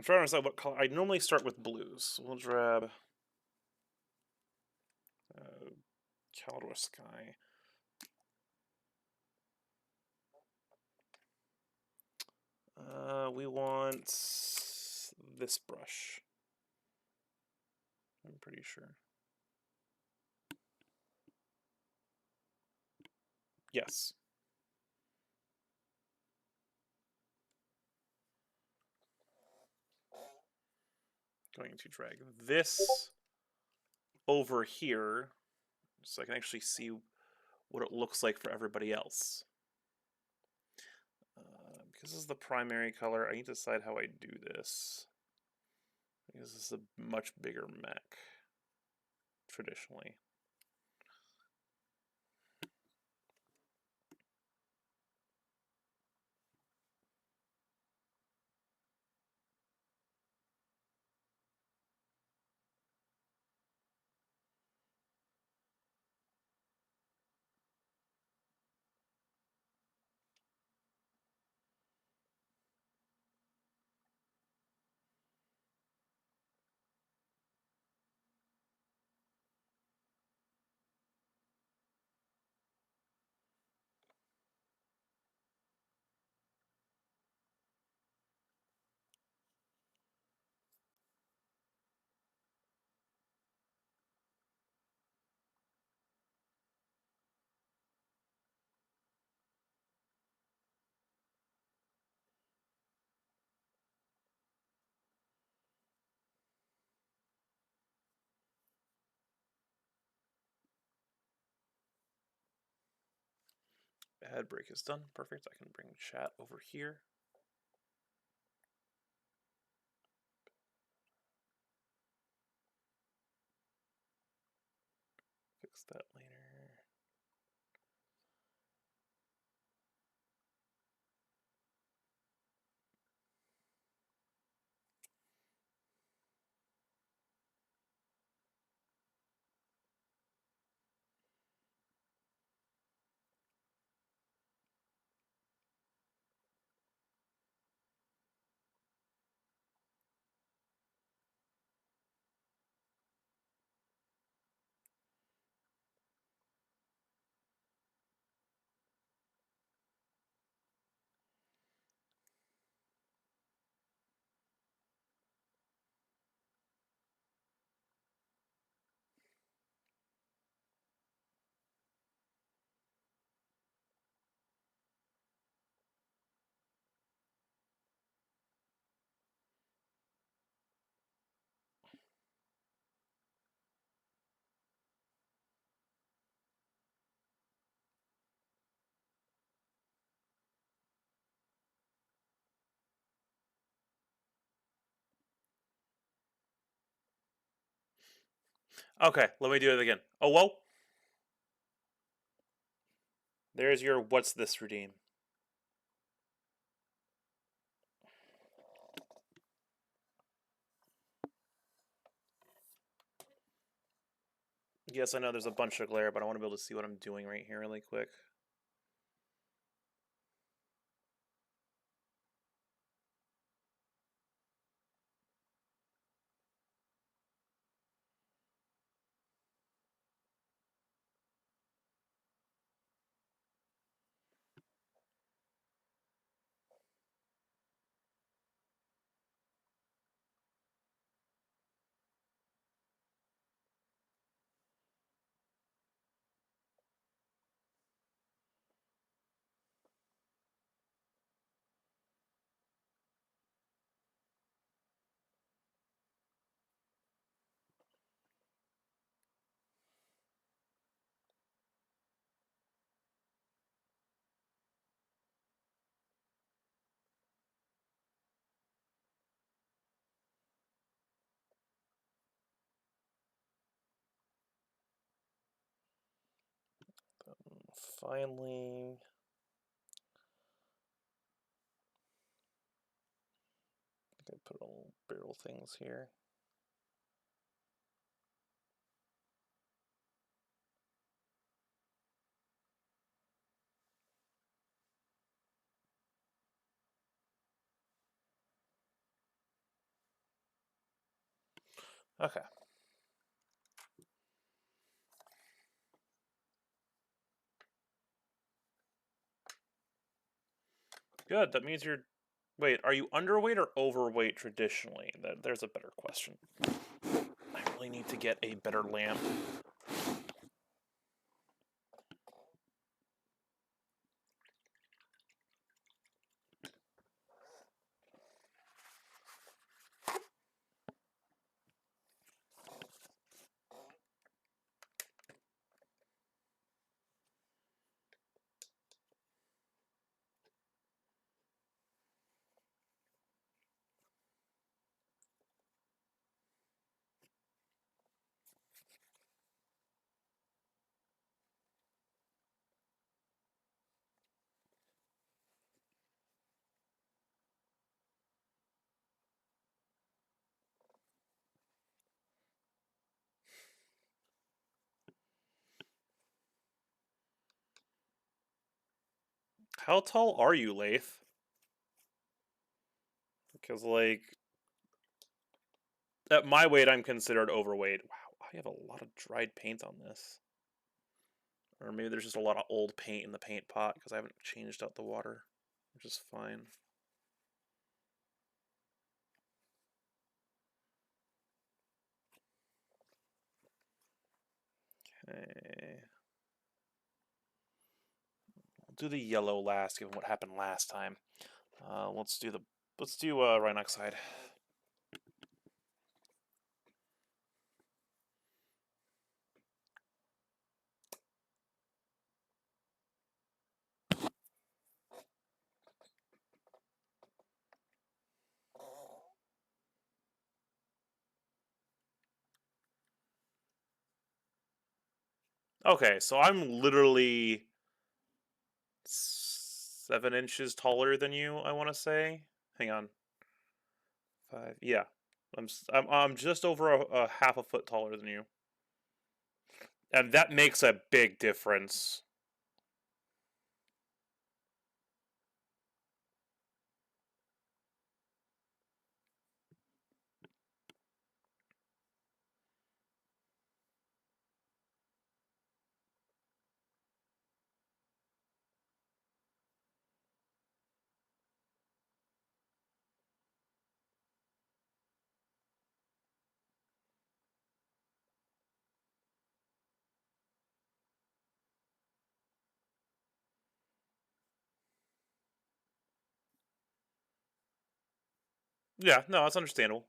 I'm trying to decide what color. I normally start with blues. So we'll grab Caldor Sky. We want this brush. I'm pretty sure. Yes. Going to drag this over here so I can actually see what it looks like for everybody else. Because this is the primary color, I need to decide how I do this. Because this is a much bigger mech, traditionally. Ad break is done. Perfect. I can bring chat over here. Fix that later. Okay, let me do it again. Oh, whoa. There's your what's this redeem. Yes, I know there's a bunch of glare, but I want to be able to see what I'm doing right here really quick. Finally, I can put little barrel things here. Okay. Good. That means you're... Wait, are you underweight or overweight traditionally? There's a better question. I really need to get a better lamp. How tall are you, Lath? Because, like, at my weight, I'm considered overweight. Wow, I have a lot of dried paint on this. Or maybe there's just a lot of old paint in the paint pot because I haven't changed out the water, which is fine. Okay. We'll do the yellow last, given what happened last time. Let's do Rhinoxide. Okay, so I'm literally 7 inches taller than you, I want to say. Hang on. 5. Yeah. I'm just over a half a foot taller than you. And that makes a big difference. Yeah, no, that's understandable.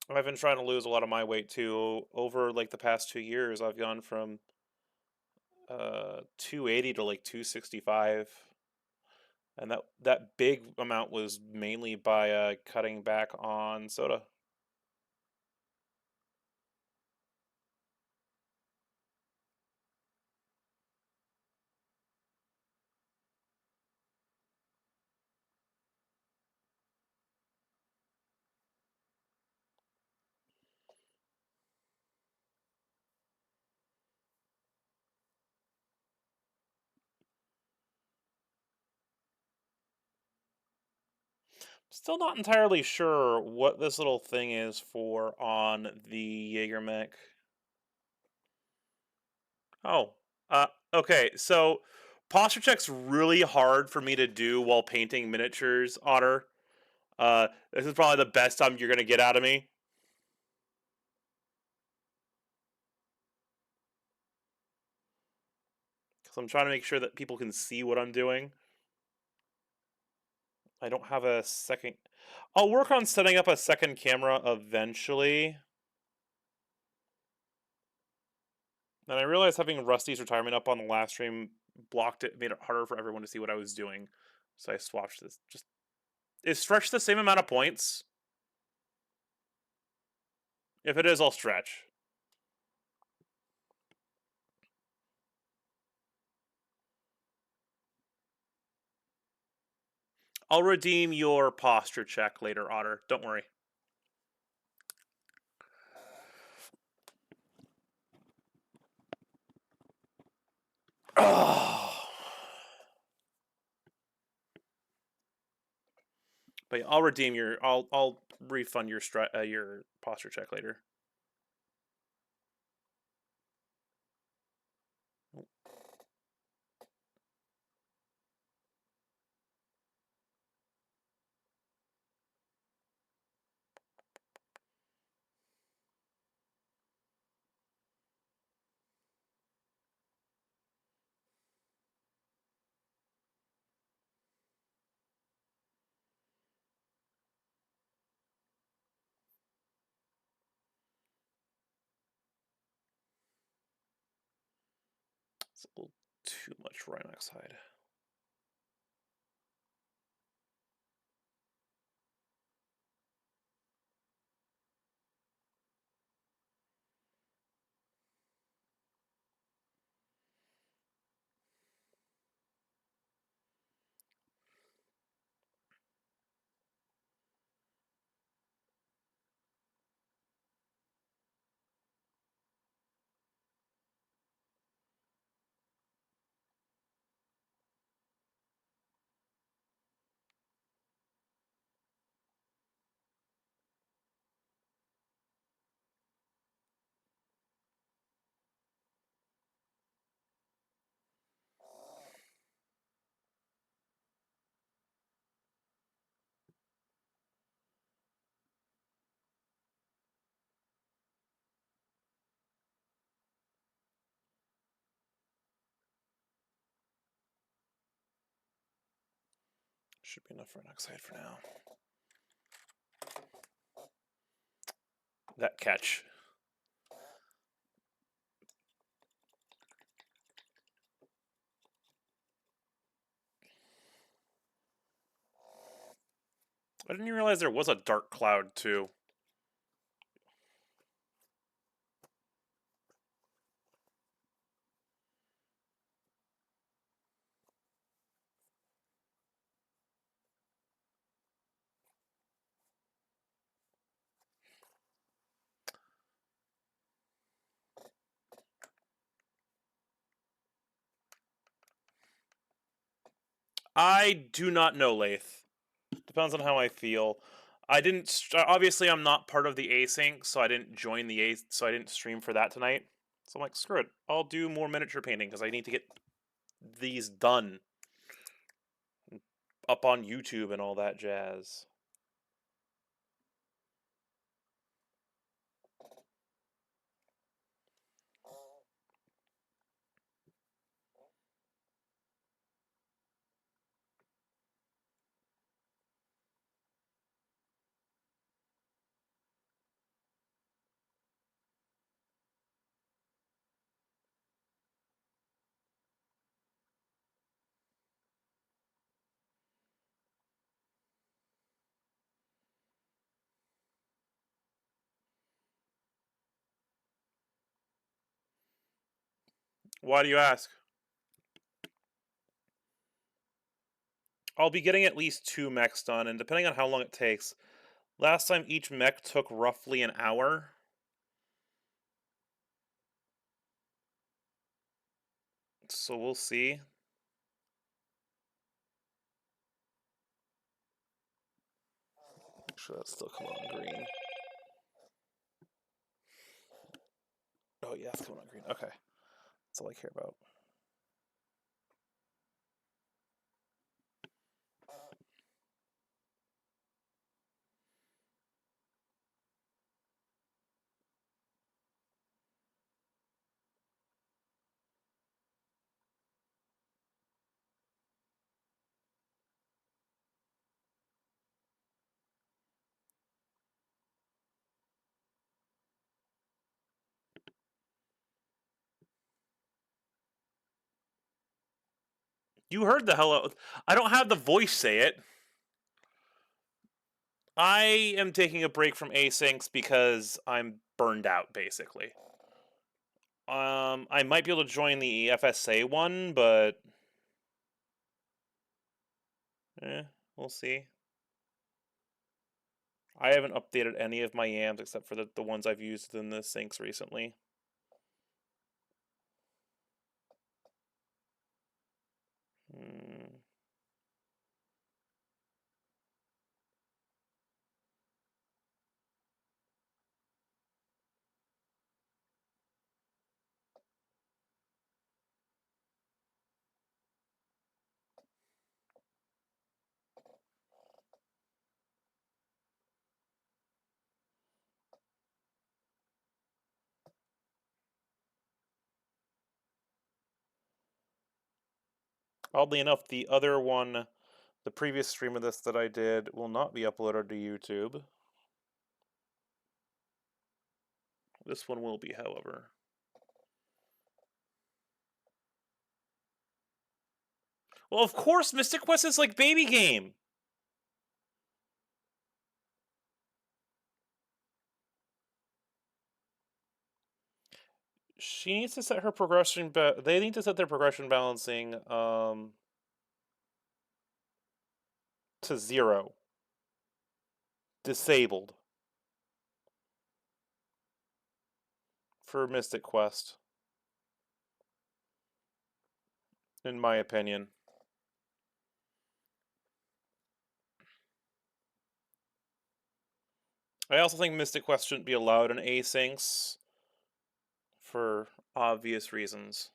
I've been trying to lose a lot of my weight too. Over like the past 2 years, I've gone from 280 to like 265, and that big amount was mainly by cutting back on soda. Still not entirely sure what this little thing is for on the Jagermech. Oh, okay. So posture check's really hard for me to do while painting miniatures, Otter. This is probably the best time you're gonna get out of me. Because I'm trying to make sure that people can see what I'm doing. I don't have a second... I'll work on setting up a second camera eventually. And I realized having Rusty's retirement up on the last stream blocked it, made it harder for everyone to see what I was doing. So I swapped this. Just... Is stretch the same amount of points? If it is, I'll stretch. I'll redeem your posture check later, Otter. Don't worry. Oh. But I'll redeem your. I'll refund your your posture check later. It's a little too much rhino hide. Should be enough for an oxide for now. That catch. I didn't even realize there was a dark cloud too. I do not know, Lath. Depends on how I feel. I didn't. Obviously, I'm not part of the async, so I didn't join the so I didn't stream for that tonight. So I'm like, screw it. I'll do more miniature painting because I need to get these done up on YouTube and all that jazz. Why do you ask? I'll be getting at least 2 mechs done, and depending on how long it takes. Last time each mech took roughly an hour. So we'll see. Make sure that's still coming on green. Oh yeah, it's coming on green. Okay. That's all I care about. You heard the hello. I don't have the voice say it. I am taking a break from asyncs because I'm burned out, basically. I might be able to join the FSA one, but we'll see. I haven't updated any of my yams except for the ones I've used in the syncs recently. Oddly enough, the other one, the previous stream of this that I did, will not be uploaded to YouTube. This one will be, however. Well, of course, Mystic Quest is like baby game. She needs to set her progression. They need to set their progression balancing to 0. Disabled. For Mystic Quest. In my opinion. I also think Mystic Quest shouldn't be allowed in asyncs. For obvious reasons.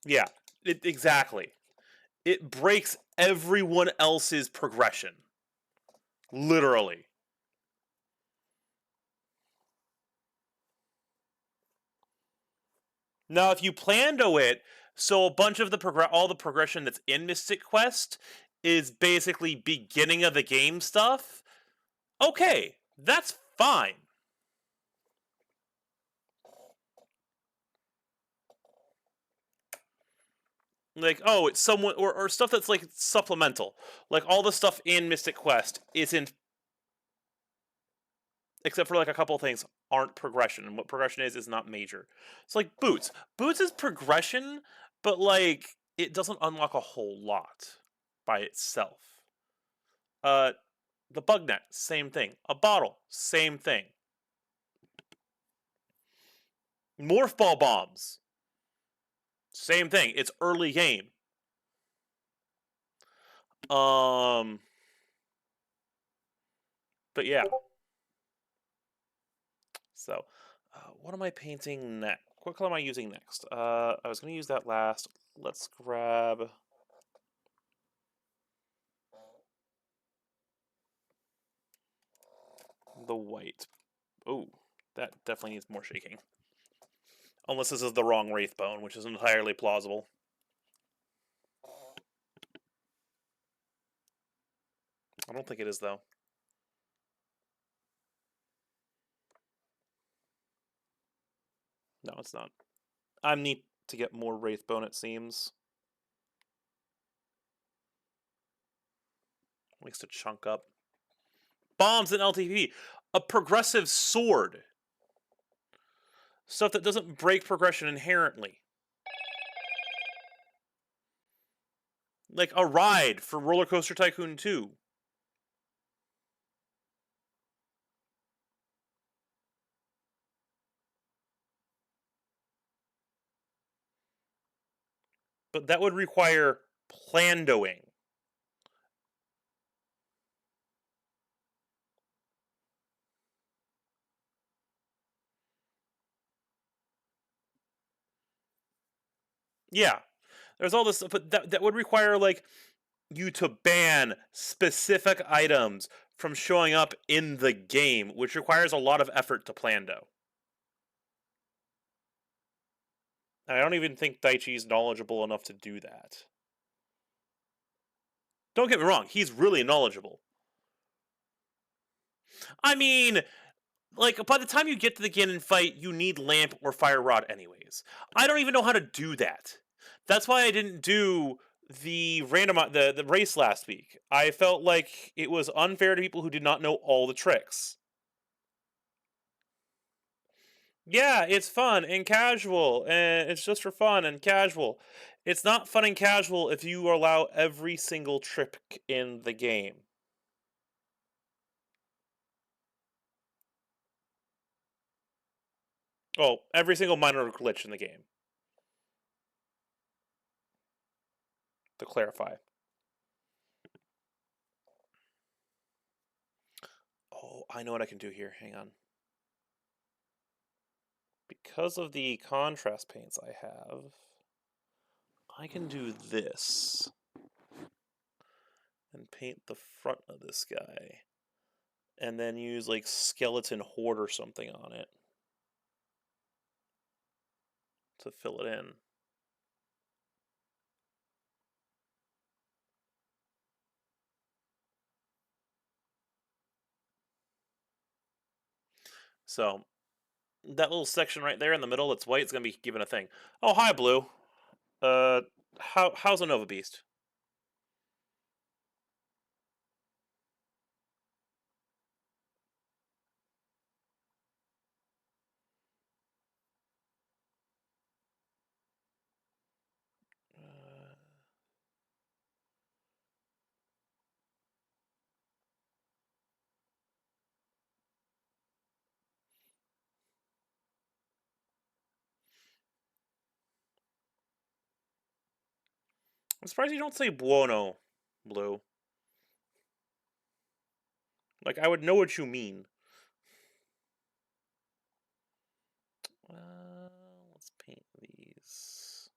Yeah, exactly. It breaks everyone else's progression. Literally. Now, if you plando it, so a bunch of all the progression that's in Mystic Quest is basically beginning of the game stuff. Okay, that's fine. Like, oh, it's someone or stuff that's like supplemental. Like all the stuff in Mystic Quest isn't, except for like a couple of things, aren't progression. And what progression is not major. It's like boots. Boots is progression, but like it doesn't unlock a whole lot by itself. The bug net, same thing. A bottle, same thing. Morph ball bombs, same thing. It's early game. But yeah. So, what am I painting next? What color am I using next? I was going to use that last. Let's grab the white. Oh, that definitely needs more shaking. Unless this is the wrong Wraith Bone, which is entirely plausible. I don't think it is, though. No, it's not. I need to get more Wraith Bone, it seems. Likes to chunk up. Bombs and LTP. A progressive sword. Stuff that doesn't break progression inherently. Like a ride for Roller Coaster Tycoon 2. But that would require plandoing. Yeah. There's all this, but that would require, like, you to ban specific items from showing up in the game, which requires a lot of effort to plando. I don't even think Daichi's knowledgeable enough to do that. Don't get me wrong, he's really knowledgeable. I mean, like, by the time you get to the Ganon fight, you need Lamp or Fire Rod anyways. I don't even know how to do that. That's why I didn't do the the race last week. I felt like it was unfair to people who did not know all the tricks. Yeah, it's fun and casual, and it's just for fun and casual. It's not fun and casual if you allow every single trick in the game. Oh, every single minor glitch in the game. to clarify. Oh, I know what I can do here. Hang on. Because of the contrast paints I have, I can do this and paint the front of this guy, and then use like skeleton horde or something on it to fill it in. So that little section right there in the middle that's white, it's gonna be given a thing. Oh, hi, Blue. How's a Nova Beast? Uh, I'm surprised you don't say buono, Blue. Like, I would know what you mean. Let's paint these.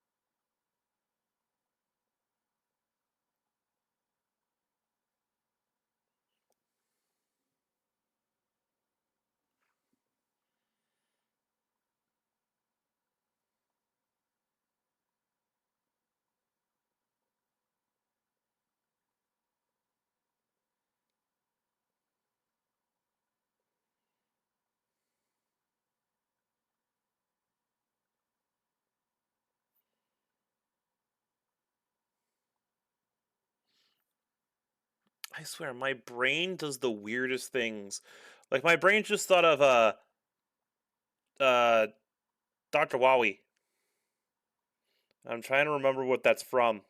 I swear, my brain does the weirdest things. Like, my brain just thought of, uh, Dr. Wowie. I'm trying to remember what that's from.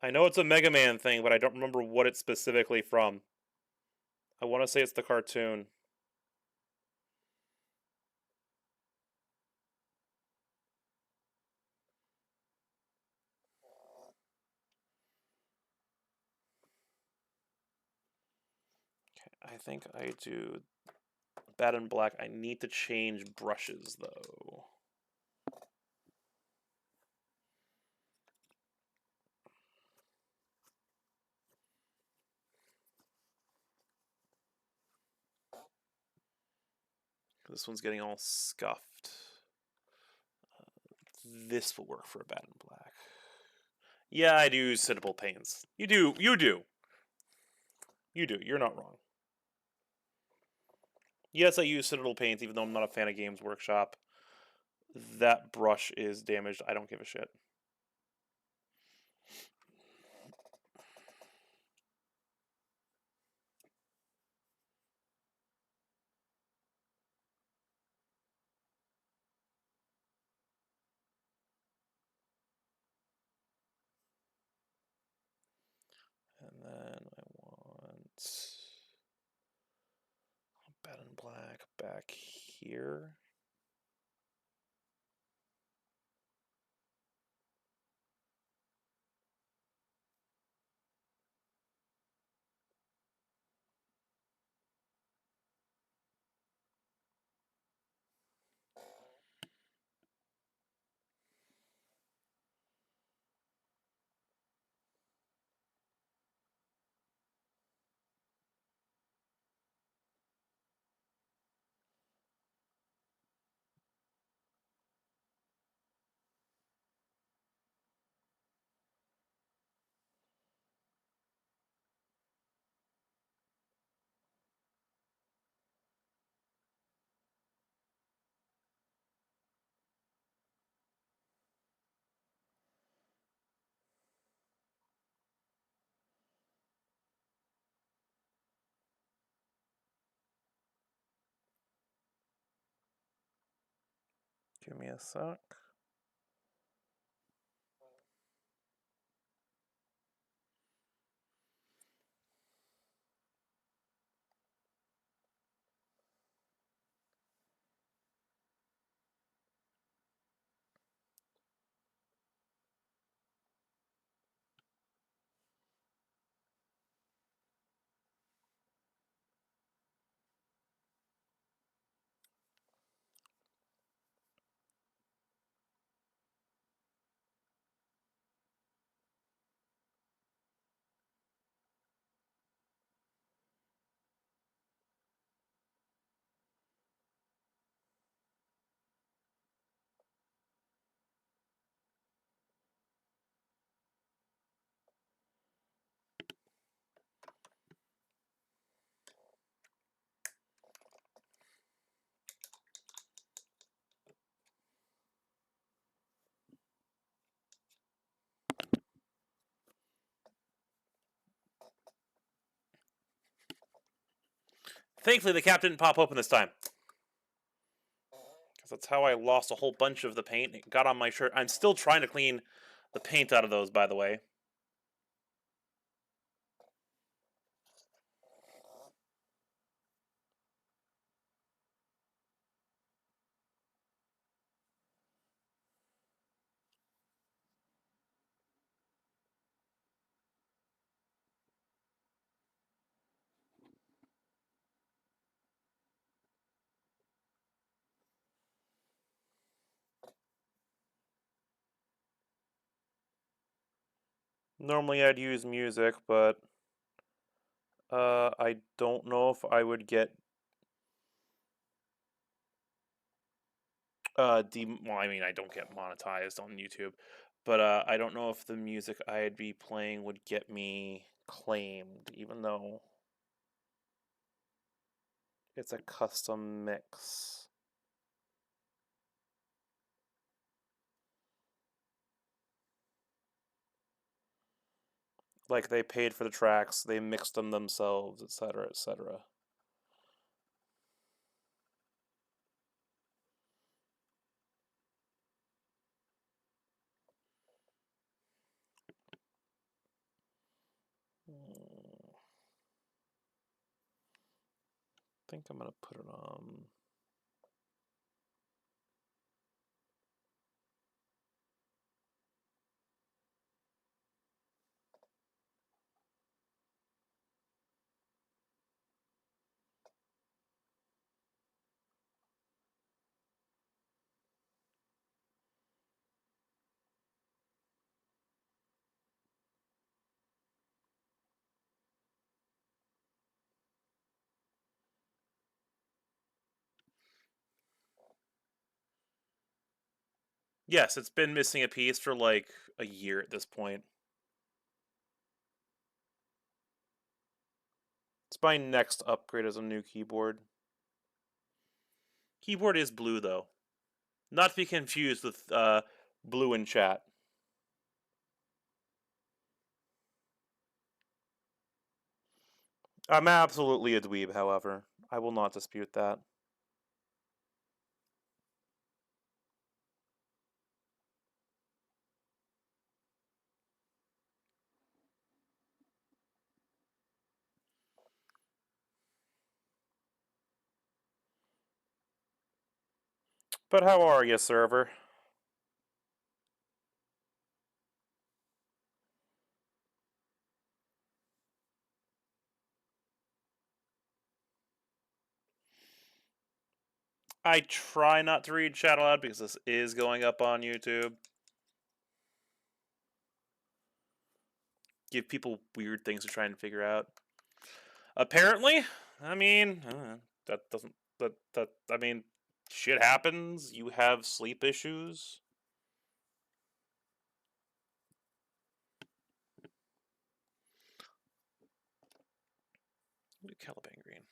I know it's a Mega Man thing, but I don't remember what it's specifically from. I want to say it's the cartoon. Okay, I think I do Bad and Black. I need to change brushes, though. This one's getting all scuffed. This will work for a Bad and Black. Yeah, I do Citadel paints. You do. You do. You do. You're not wrong. Yes, I use Citadel paints, even though I'm not a fan of Games Workshop. That brush is damaged. I don't give a shit. And then I want Bad and Black back here. Give me a sec. Thankfully, the cap didn't pop open this time. Because that's how I lost a whole bunch of the paint. It got on my shirt. I'm still trying to clean the paint out of those, by the way. Normally I'd use music, but I don't know if I would get well, I mean, I don't get monetized on YouTube, but I don't know if the music I'd be playing would get me claimed, even though it's a custom mix. Like, they paid for the tracks, they mixed them themselves, etc., etc. I think I'm gonna put it on. Yes, it's been missing a piece for like a year at this point. It's my next upgrade as a new keyboard. Keyboard is blue, though. Not to be confused with blue in chat. I'm absolutely a dweeb, however. I will not dispute that. But how are you, server? I try not to read chat aloud because this is going up on YouTube. Give people weird things to try and figure out. Apparently, I mean, that doesn't. That I mean, shit happens. You have sleep issues. Look at Caliban Green.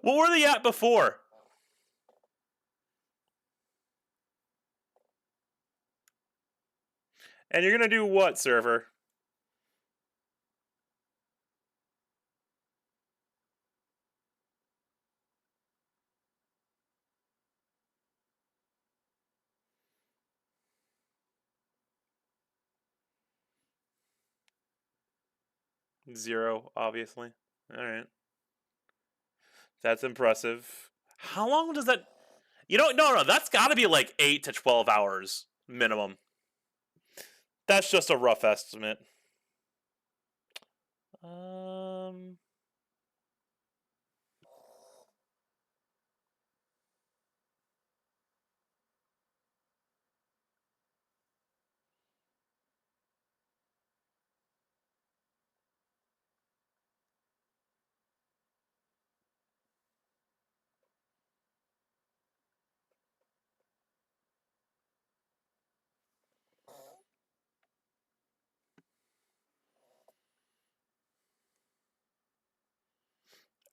What were they at before? And you're gonna do what, server? Zero, obviously. Alright. That's impressive. How long does that... no, that's gotta be like 8 to 12 hours minimum. That's just a rough estimate.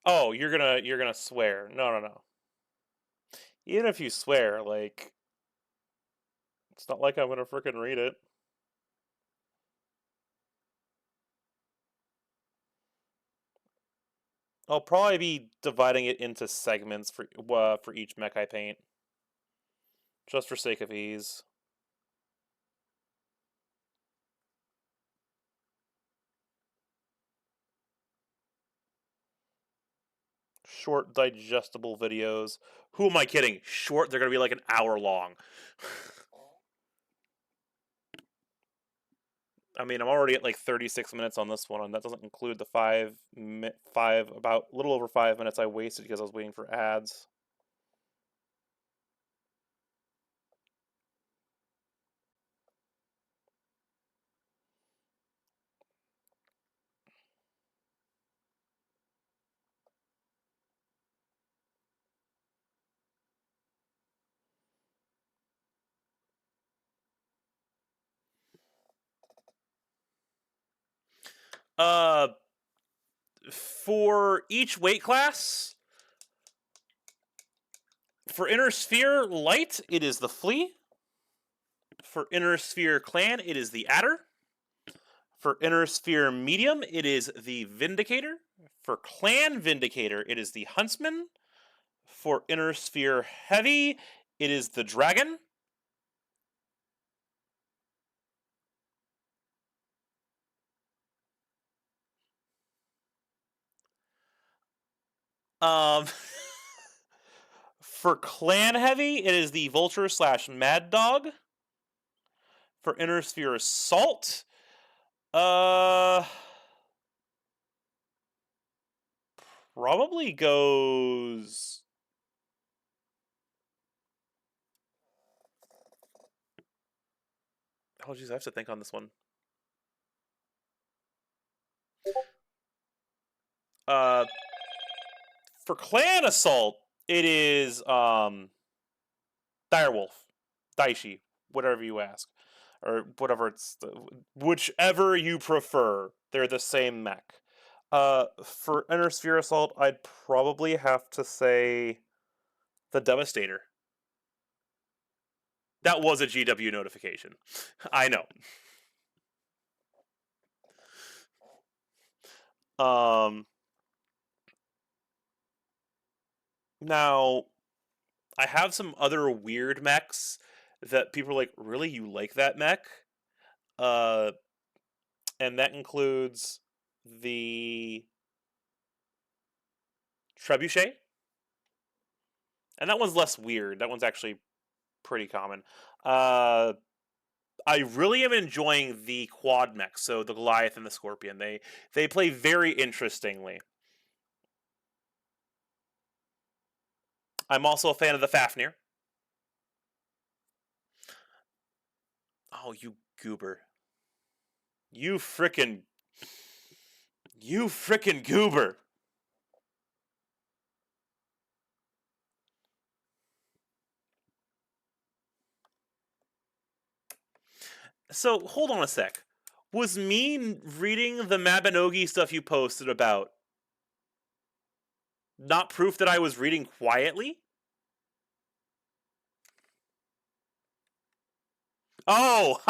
Oh, you're gonna swear. No. Even if you swear, like, it's not like I'm gonna frickin' read it. I'll probably be dividing it into segments for each mech I paint, just for sake of ease. Short, digestible videos. Who am I kidding? Short, they're going to be like an hour long. I mean, I'm already at like 36 minutes on this one, and that doesn't include the about a little over 5 minutes I wasted because I was waiting for ads. Uh, for each weight class, for Inner Sphere Light, it is the Flea. For Inner Sphere Clan, it is the Adder. For Inner Sphere Medium, it is the Vindicator. For Clan Vindicator, it is the Huntsman. For Inner Sphere Heavy, it is the Dragon. Um, for Clan Heavy, it is the Vulture / Mad Dog. For Inner Sphere Assault, probably goes. Oh, geez, I have to think on this one. For Clan Assault, it is Direwolf, Daishi, whatever you ask, or whatever whichever you prefer. They're the same mech. For Inner Sphere Assault, I'd probably have to say the Devastator. That was a GW notification. I know. Now I have some other weird mechs that people are like, really, you like that mech? Uh, and that includes the Trebuchet, and that one's less weird. That one's actually pretty common. I really am enjoying the quad mechs, so the Goliath and the Scorpion. They play very interestingly. I'm also a fan of the Fafnir. Oh, you goober. You frickin' goober. So, hold on a sec. Was me reading the Mabinogi stuff you posted about not proof that I was reading quietly? Oh!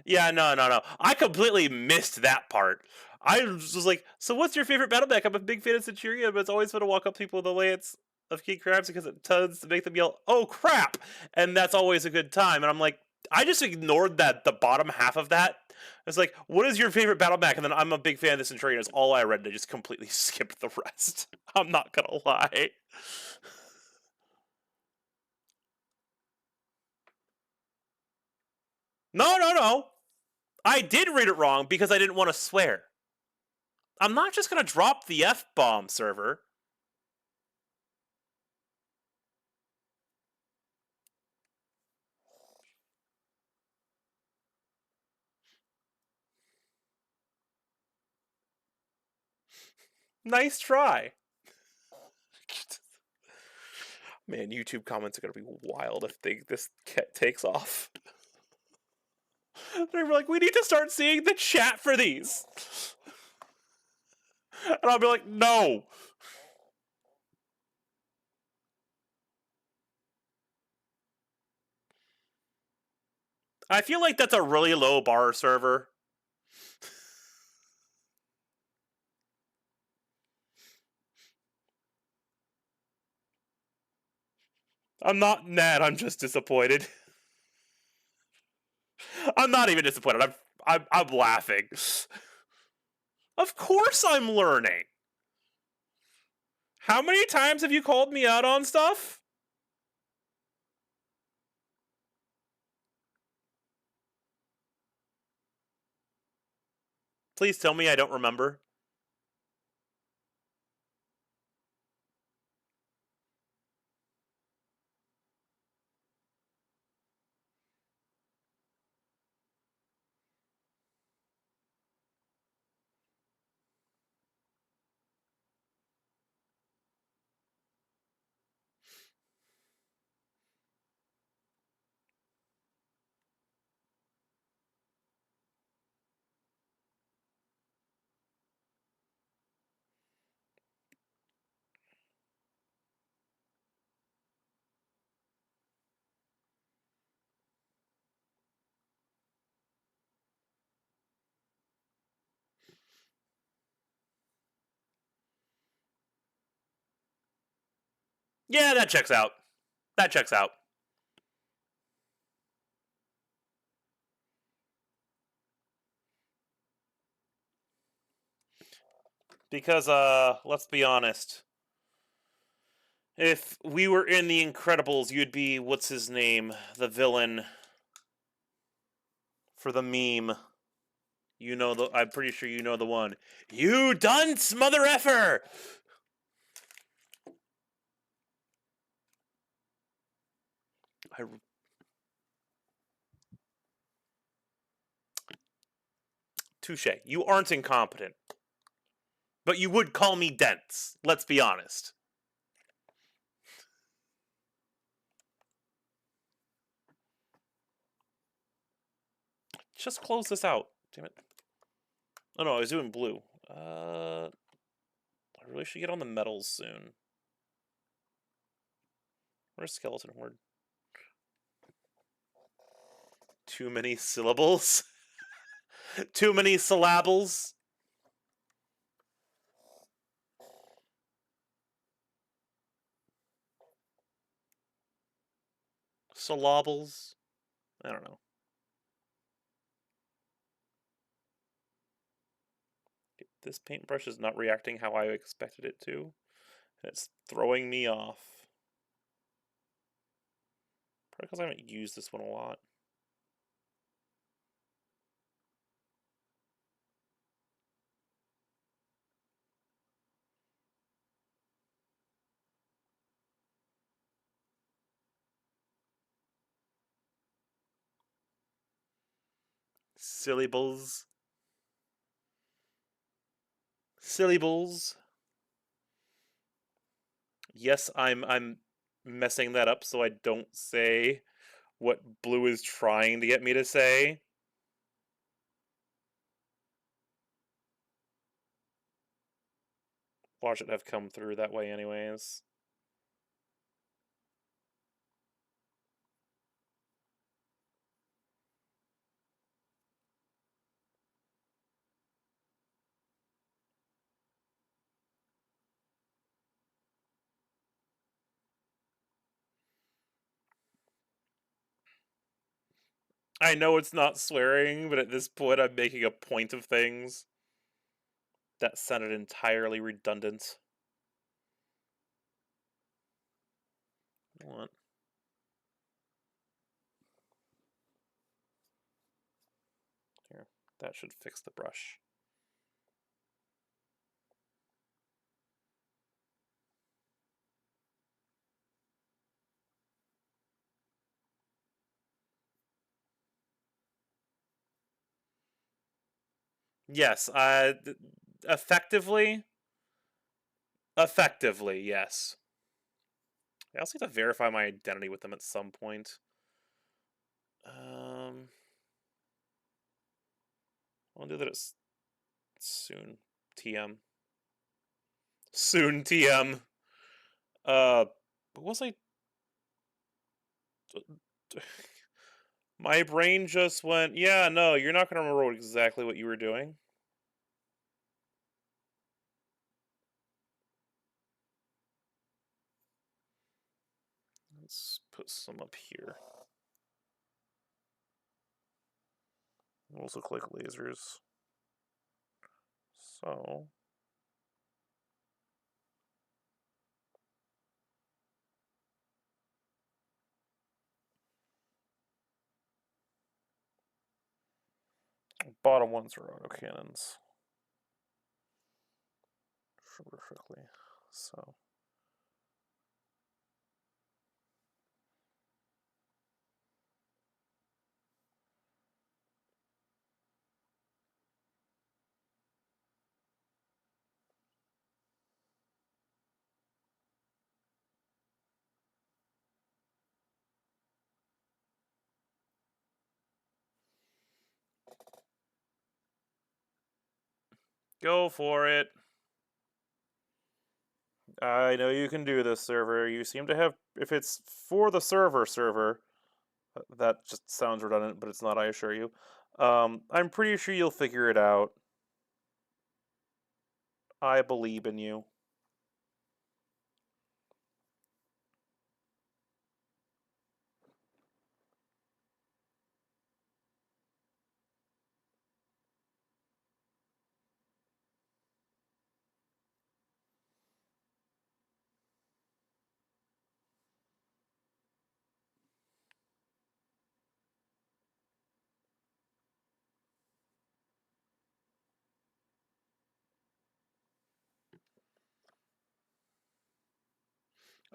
Yeah, no. I completely missed that part. I was like, so what's your favorite battle deck? I'm a big fan of Centurion, but it's always fun to walk up to people with the lance of King Crabs because it tends to make them yell, oh crap! And that's always a good time. And I'm like, I just ignored the bottom half of that. It's like, what is your favorite battle deck? And then I'm a big fan of the Centurion. It's all I read, and I just completely skipped the rest. I'm not gonna lie. No. I did read it wrong because I didn't want to swear. I'm not just gonna drop the F-bomb, server. Nice try. Man, YouTube comments are gonna be wild if this takes off. They're like, we need to start seeing the chat for these. And I'll be like, no. I feel like that's a really low bar, server. I'm not mad, I'm just disappointed. I'm not even disappointed. I'm laughing. Of course I'm learning. How many times have you called me out on stuff? Please tell me I don't remember. Yeah, that checks out. That checks out. Because, let's be honest. If we were in The Incredibles, you'd be, what's his name? The villain for the meme. You know the, I'm pretty sure you know the one. You dunce, mother effer! Touche. You aren't incompetent. But you would call me dense. Let's be honest. Just close this out. Damn it. Oh no, I was doing blue. I really should get on the metals soon. Where's Skeleton Horde? Too many syllables? Too many syllables? Syllables? I don't know. This paintbrush is not reacting how I expected it to. It's throwing me off. Probably because I haven't used this one a lot. Silly bulls. Silly bulls. Yes, I'm messing that up so I don't say what blue is trying to get me to say. Watch it have come through that way anyways. I know it's not swearing, but at this point I'm making a point of things. That sounded entirely redundant. What? Here, that should fix the brush. Yes, effectively. Effectively, yes. I also need to verify my identity with them at some point. I'll do that soon. TM. Soon, TM. What was I? My brain just went, yeah, no, you're not going to remember exactly what you were doing. Let's put some up here. Those look like lasers. So bottom ones are autocannons. Perfectly. So go for it. I know you can do this, server. You seem to have, if it's for the server, that just sounds redundant, but it's not, I assure you. I'm pretty sure you'll figure it out. I believe in you.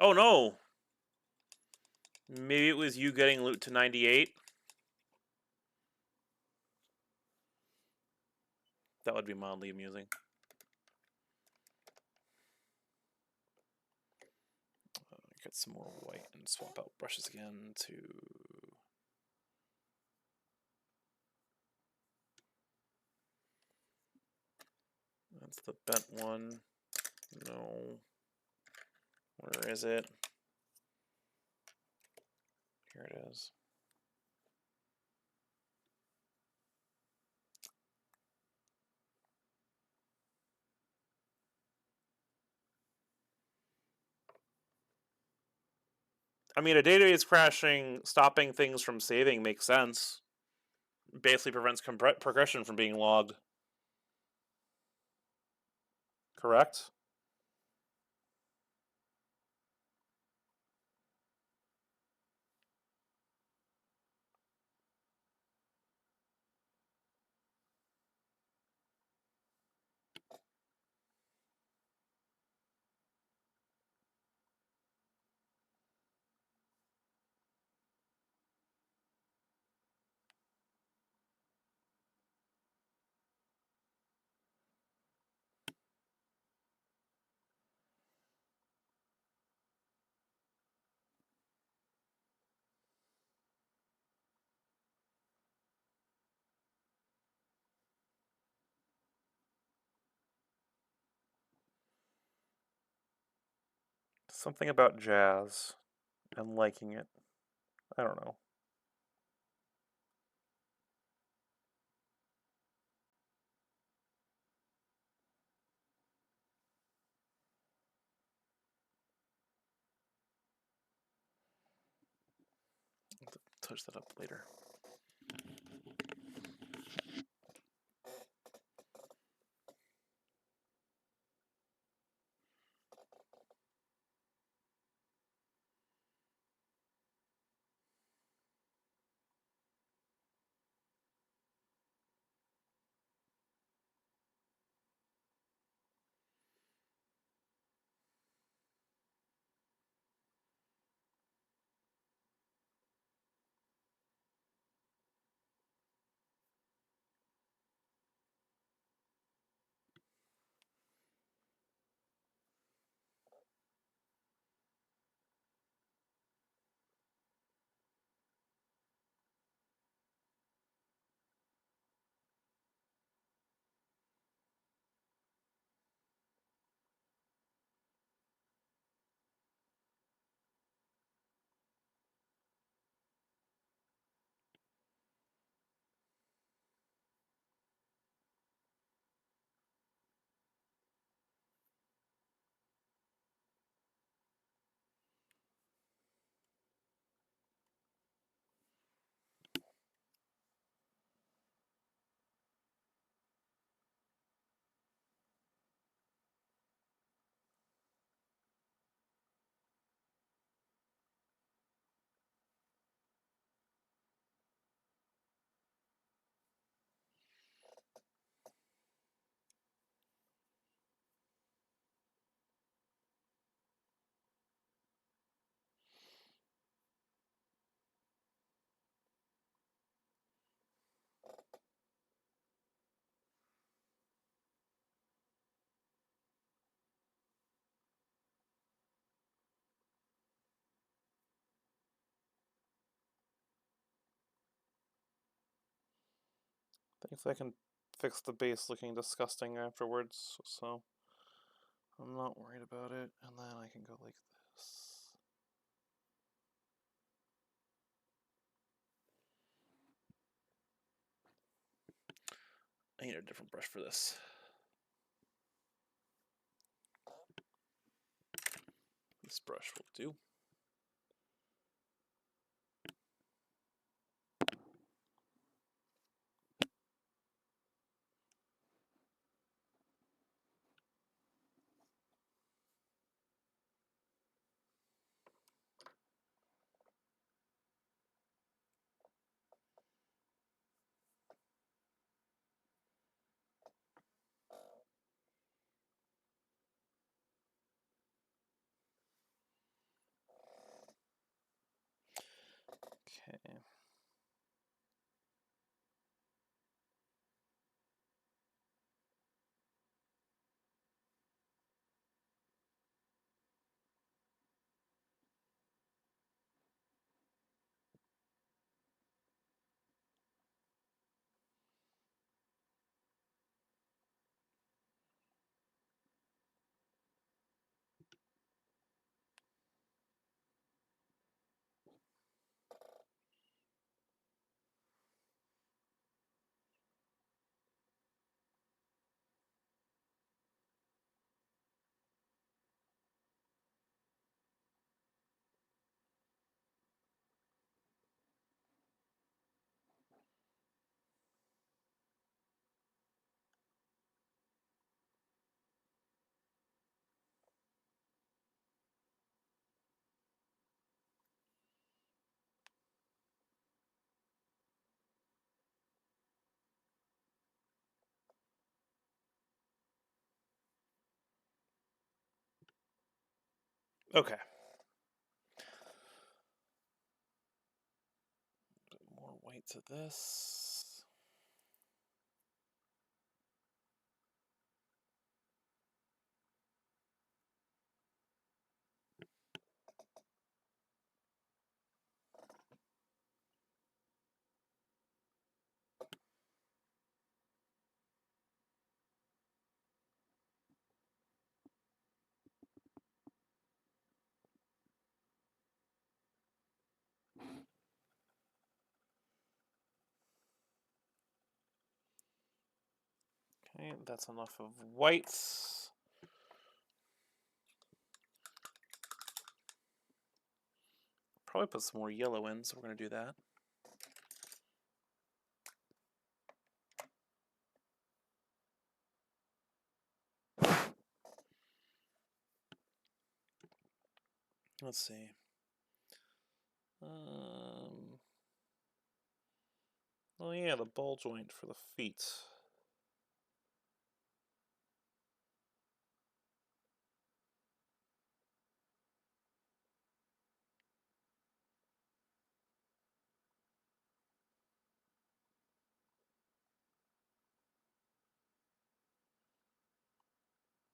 Oh no! Maybe it was you getting loot to 98? That would be mildly amusing. Get some more white and swap out brushes again to... That's the bent one. No. Where is it? Here it is. I mean, a database crashing, stopping things from saving makes sense. Basically prevents progression from being logged. Correct? Something about jazz and liking it. I don't know. I'll touch that up later. Thankfully I can fix the base looking disgusting afterwards, so I'm not worried about it. And then I can go like this. I need a different brush for this. This brush will do. Okay. Okay. Bit more white to this. Okay, that's enough of whites. Probably put some more yellow in, so we're going to do that. Let's see. Oh yeah, the ball joint for the feet.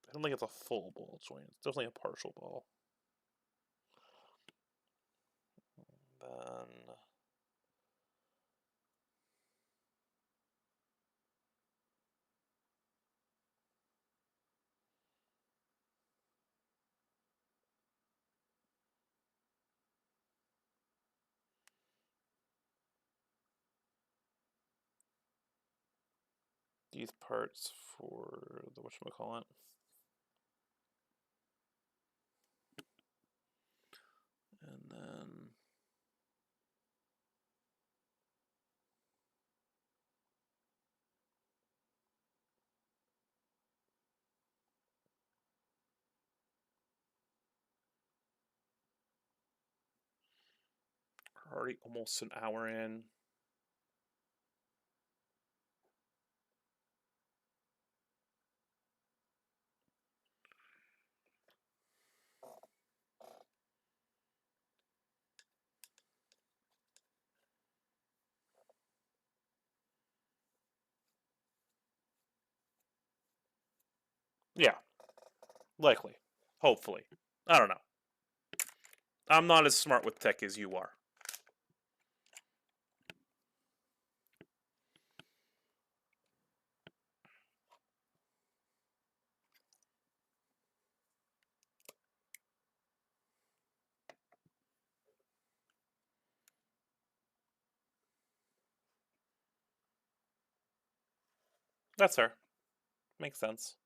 I don't think it's a full ball joint. It's definitely a partial ball. Then these parts for the whatchamacallit. And then we're already almost an hour in. Yeah, likely. Hopefully. I don't know. I'm not as smart with tech as you are. That's fair. Makes sense.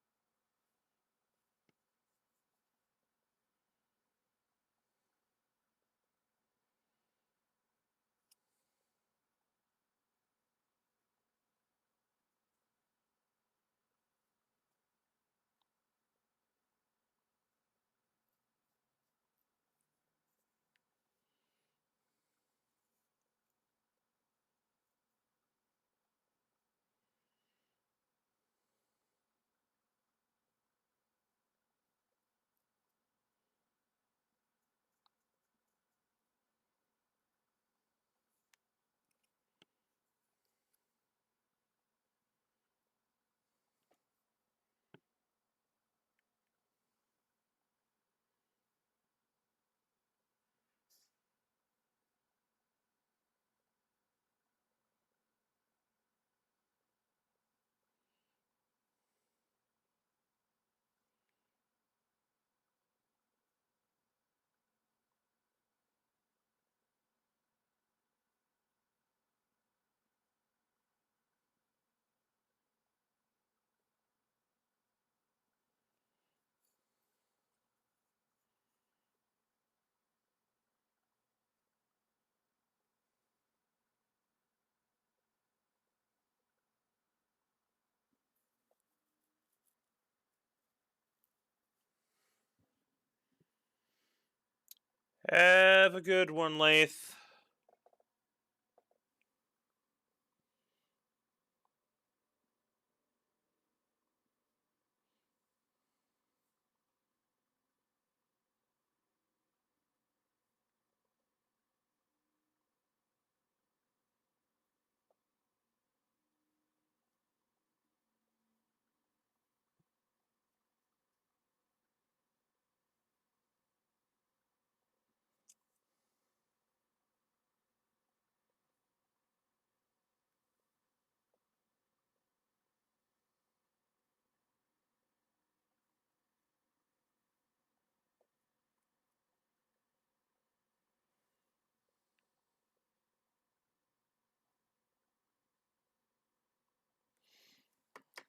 Have a good one, Lath.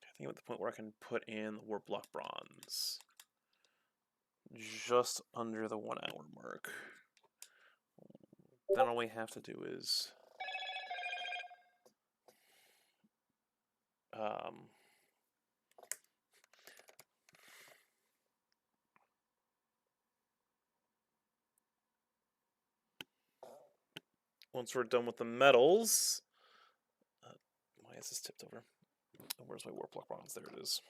I think I'm at the point where I can put in the Warp Block Bronze. Just under the 1 hour mark. Then all we have to do is once we're done with the metals, why is this tipped over? Where's my Warp Block Bronze? There it is.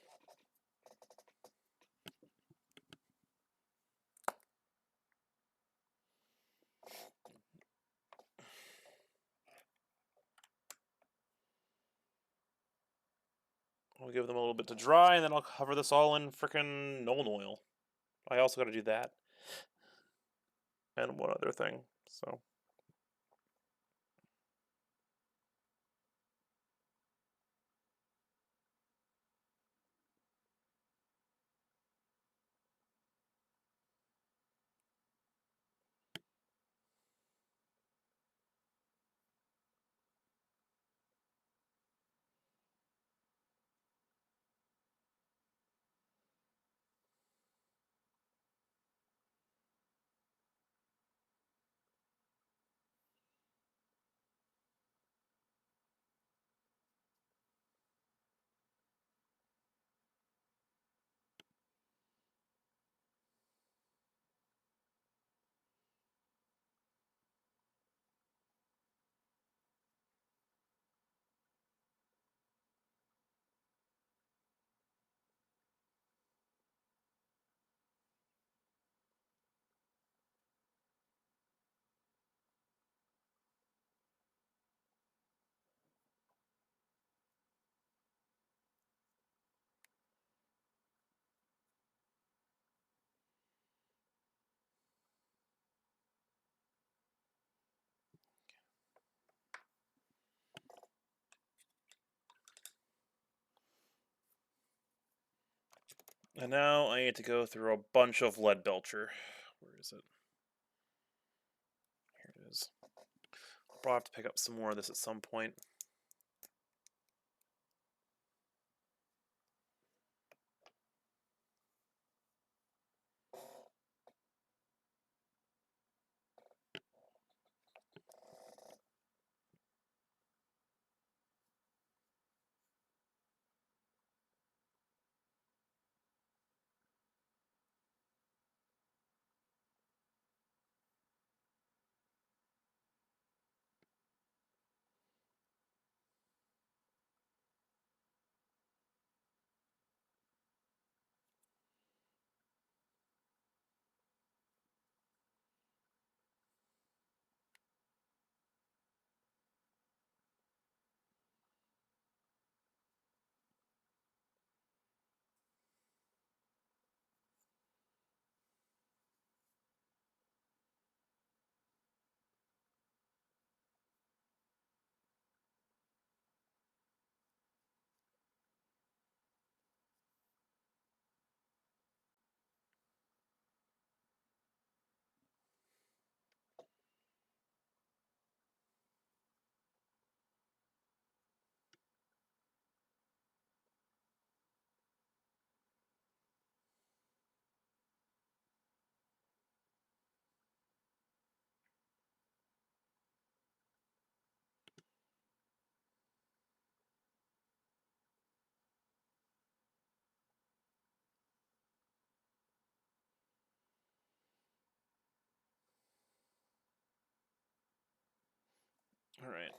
I'll give them a little bit to dry, and then I'll cover this all in frickin' Nolan oil. I also got to do that. And one other thing, so. And now I need to go through a bunch of lead belcher. Where is it? Here it is. I'll probably have to pick up some more of this at some point. All right.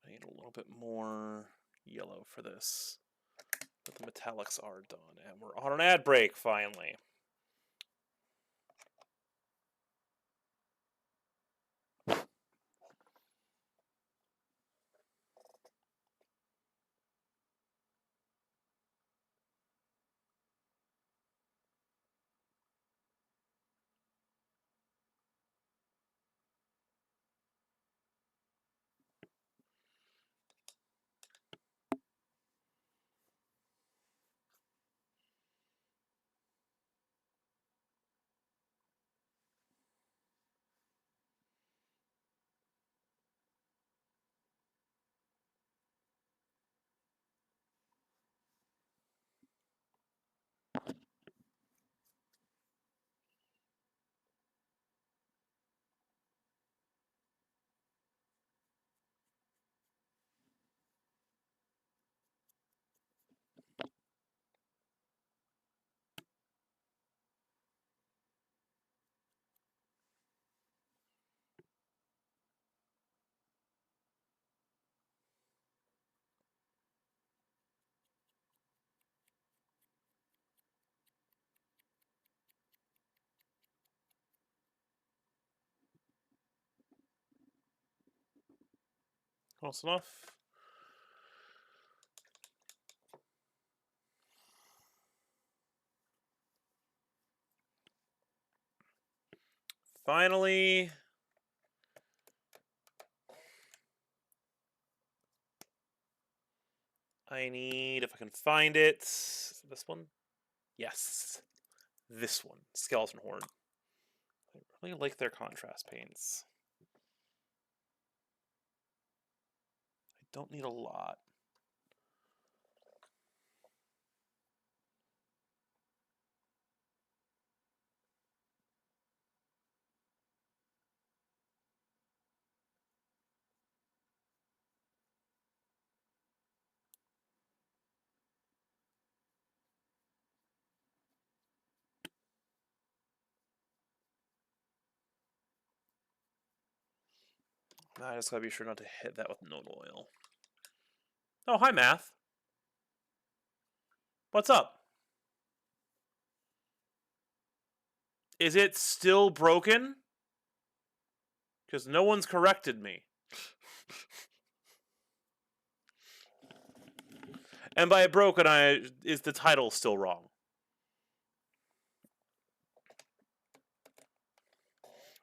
I need a little bit more yellow for this. But the metallics are done. And we're on an ad break, finally. Close enough. Finally. I need, if I can find it, is it this one? Yes. This one. Skeleton Horde. I really like their contrast paints. I don't need a lot. I just gotta be sure not to hit that with node oil. Oh, hi, Math. What's up? Is it still broken? Because no one's corrected me. And by broken, is the title still wrong?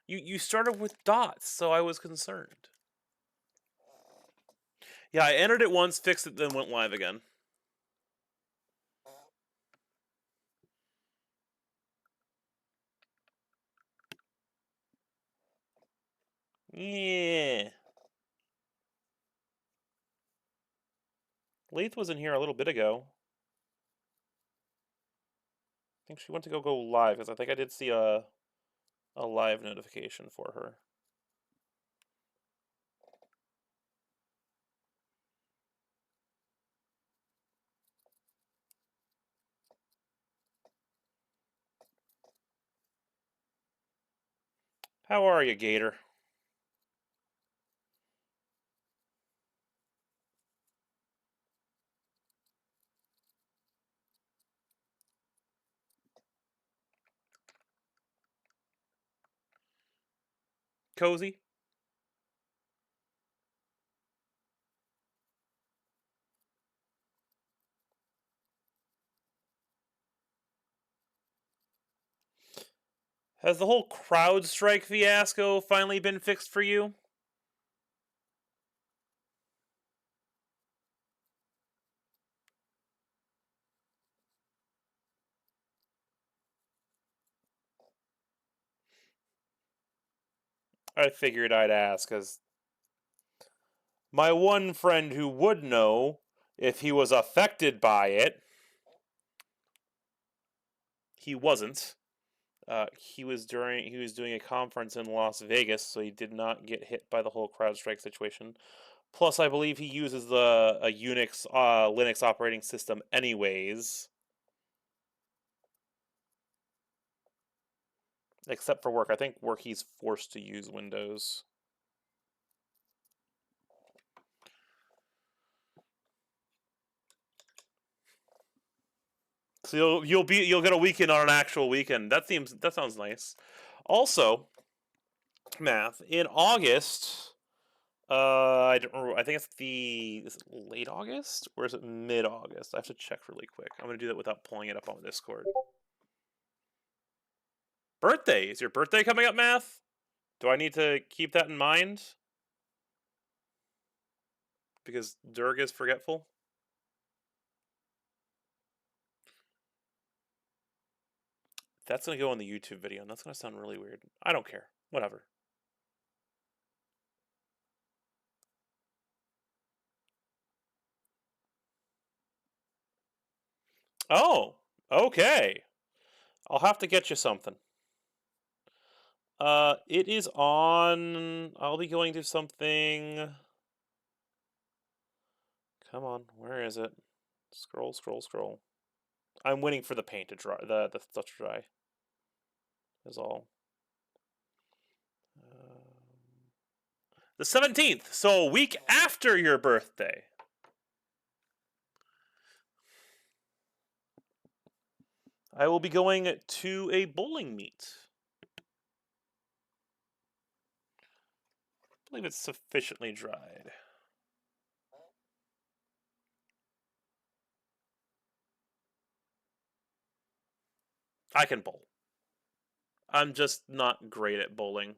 You started with dots, so I was concerned. Yeah, I entered it once, fixed it, then went live again. Yeah. Leith was in here a little bit ago. I think she went to go live, because I think I did see a live notification for her. How are you, Gator? Cozy? Has the whole CrowdStrike fiasco finally been fixed for you? I figured I'd ask, because my one friend who would know if he was affected by it, he wasn't. He was doing a conference in Las Vegas, so he did not get hit by the whole CrowdStrike situation. Plus, I believe he uses a Unix Linux operating system anyways. Except for work. I think work he's forced to use Windows. So you'll get a weekend on an actual weekend. That sounds nice. Also, math in August. I don't remember. I think is it late August or is it mid August? I have to check really quick. I'm gonna do that without pulling it up on Discord. Birthday. Is your birthday coming up, math? Do I need to keep that in mind? Because Durg is forgetful. That's gonna go in the YouTube video, and that's gonna sound really weird. I don't care. Whatever. Oh, okay. I'll have to get you something. It is on. I'll be going to something. Come on, where is it? Scroll, scroll, scroll. I'm waiting for the paint to dry. The stuff to dry. Is all. The 17th, so a week after your birthday. I will be going to a bowling meet. I believe it's sufficiently dried. I can bowl. I'm just not great at bowling.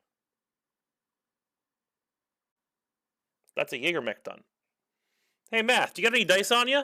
That's a Jagermech done. Hey, Math, do you got any dice on you?